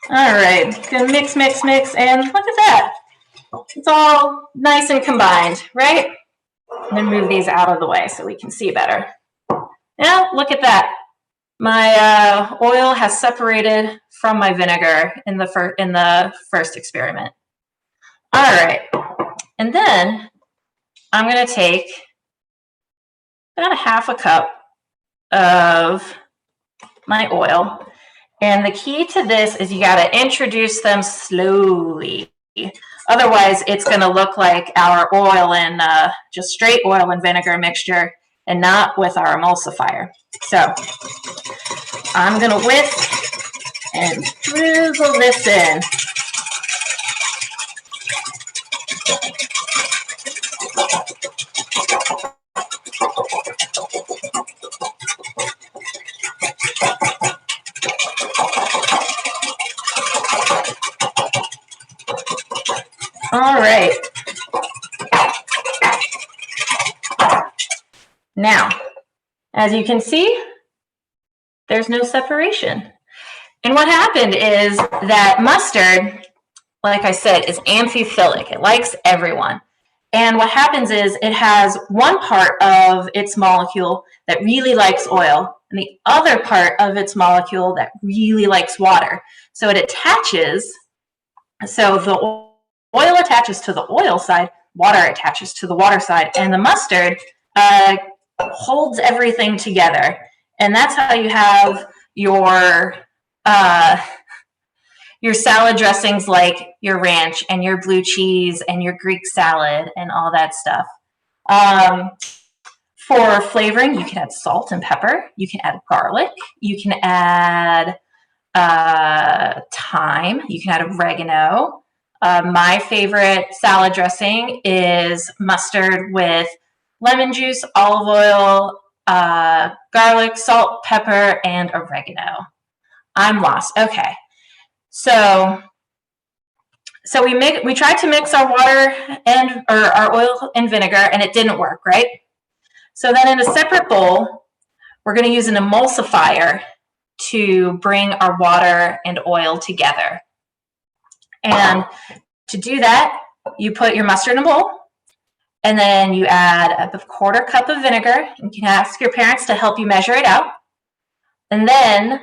All right, gonna mix, mix, mix, and look at that. It's all nice and combined, right? I'm gonna move these out of the way so we can see better. Now, look at that. My oil has separated from my vinegar in the first experiment. All right, and then I'm gonna take about a half a cup of my oil. And the key to this is you got to introduce them slowly. Otherwise, it's going to look like our oil and just straight oil and vinegar mixture and not with our emulsifier. So I'm going to whisk and drizzle this in. All right. Now, as you can see, there's no separation. And what happened is that mustard, like I said, is amphiphilic. It likes everyone. And what happens is it has one part of its molecule that really likes oil and the other part of its molecule that really likes water. So it attaches, so the oil attaches to the oil side, water attaches to the water side, and the mustard holds everything together. And that's how you have your salad dressings like your ranch and your blue cheese and your Greek salad and all that stuff. For flavoring, you can add salt and pepper. You can add garlic. You can add thyme. You can add oregano. My favorite salad dressing is mustard with lemon juice, olive oil, garlic, salt, pepper, and oregano. I'm lost. Okay. So we tried to mix our water or our oil and vinegar, and it didn't work, right? So then in a separate bowl, we're going to use an emulsifier to bring our water and oil together. And to do that, you put your mustard in a bowl, and then you add a 1/4 cup of vinegar. You can ask your parents to help you measure it out. And then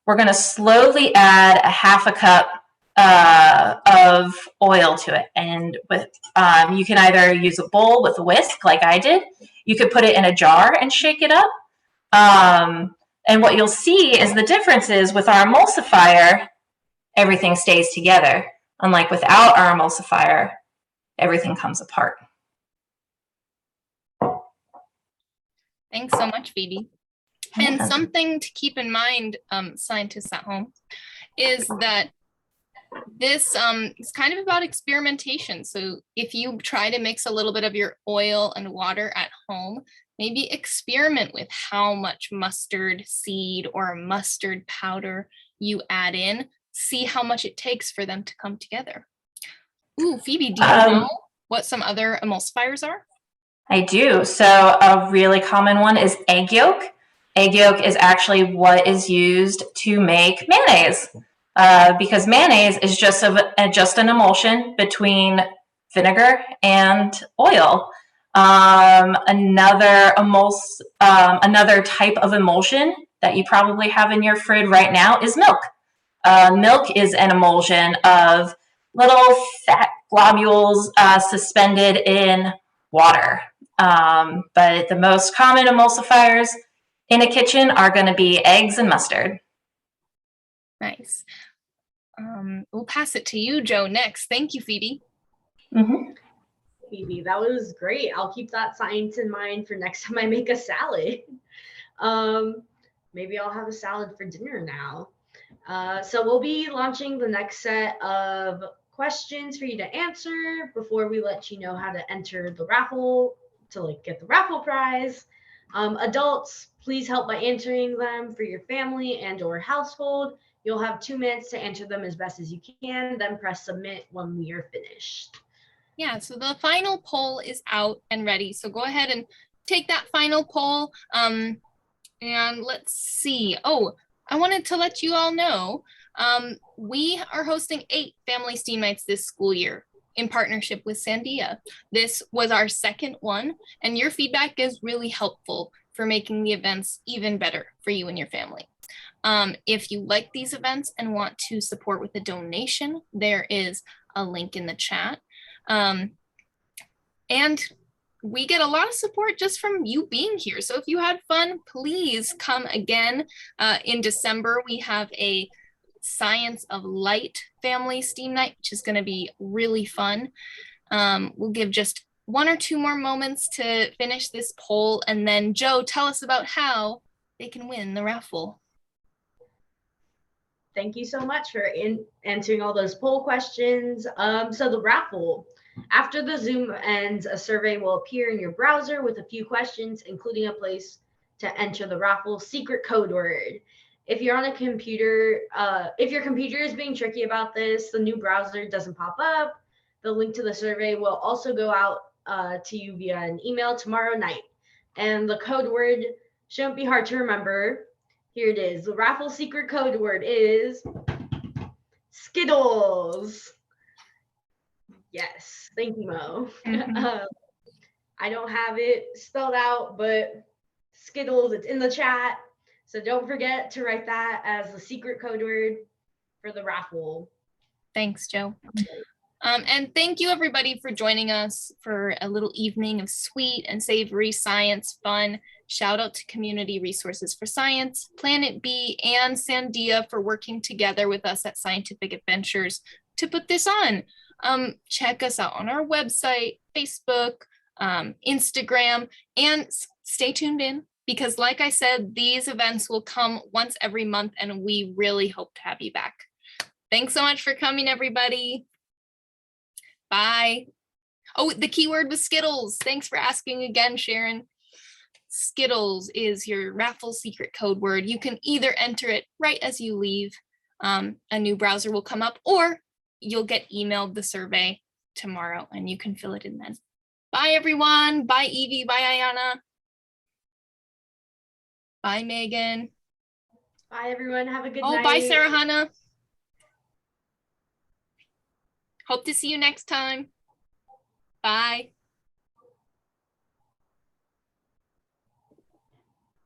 we're going to slowly add a 1/2 cup of oil to it. And with you can either use a bowl with a whisk like I did. You could put it in a jar and shake it up. And what you'll see is the difference is with our emulsifier, everything stays together. Unlike without our emulsifier, everything comes apart. Thanks so much, Phoebe. And something to keep in mind, scientists at home, is that this is kind of about experimentation. So if you try to mix a little bit of your oil and water at home, maybe experiment with how much mustard seed or mustard powder you add in. See how much it takes for them to come together. Ooh, Phoebe, do you know what some other emulsifiers are? I do. So a really common one is egg yolk. Egg yolk is actually what is used to make mayonnaise, because mayonnaise is just an emulsion between vinegar and oil. Another type of emulsion that you probably have in your fridge right now is milk. Milk is an emulsion of little fat globules suspended in water. But the most common emulsifiers in a kitchen are going to be eggs and mustard. Nice. We'll pass it to you, Joe, next. Thank you, Phoebe. Mm-hmm. Phoebe, that was great. I'll keep that science in mind for next time I make a salad. Maybe I'll have a salad for dinner now. So we'll be launching the next set of questions for you to answer before we let you know how to enter the raffle to get the raffle prize. Adults, please help by answering them for your family and or household. You'll have 2 minutes to answer them as best as you can, then press submit when we are finished. Yeah, so the final poll is out and ready. So go ahead and take that final poll. And let's see. Oh, I wanted to let you all know, we are hosting 8 family STEAM nights this school year in partnership with Sandia. This was our second one, and your feedback is really helpful for making the events even better for you and your family. If you like these events and want to support with a donation, there is a link in the chat. And we get a lot of support just from you being here. So if you had fun, please come again. In December, we have a Science of Light family STEAM night, which is going to be really fun. We'll give just 1 or 2 more moments to finish this poll. And then Joe, tell us about how they can win the raffle. Thank you so much for answering all those poll questions. So the raffle, after the Zoom ends, a survey will appear in your browser with a few questions, including a place to enter the raffle secret code word. If you're on a computer, if your computer is being tricky about this, the new browser doesn't pop up. The link to the survey will also go out to you via an email tomorrow night. And the code word shouldn't be hard to remember. Here it is. The raffle secret code word is Skittles. Yes, thank you, Mo. Mm-hmm. I don't have it spelled out, but Skittles, it's in the chat. So don't forget to write that as the secret code word for the raffle. Thanks, Joe. And thank you, everybody, for joining us for a little evening of sweet and savory science fun. Shout out to Community Resources for Science, Planet B, and Sandia for working together with us at Scientific Adventures to put this on. Check us out on our website, Facebook, Instagram, and stay tuned in because like I said, these events will come once every month and we really hope to have you back. Thanks so much for coming, everybody. Bye. Oh, the keyword was Skittles. Thanks for asking again, Sharon. Skittles is your raffle secret code word. You can either enter it right as you leave, a new browser will come up, or you'll get emailed the survey tomorrow and you can fill it in then. Bye, everyone. Bye, Evie. Bye, Ayana. Bye, Megan. Bye, everyone. Have a good night. Oh, bye, Sarah Hannah. Hope to see you next time. Bye.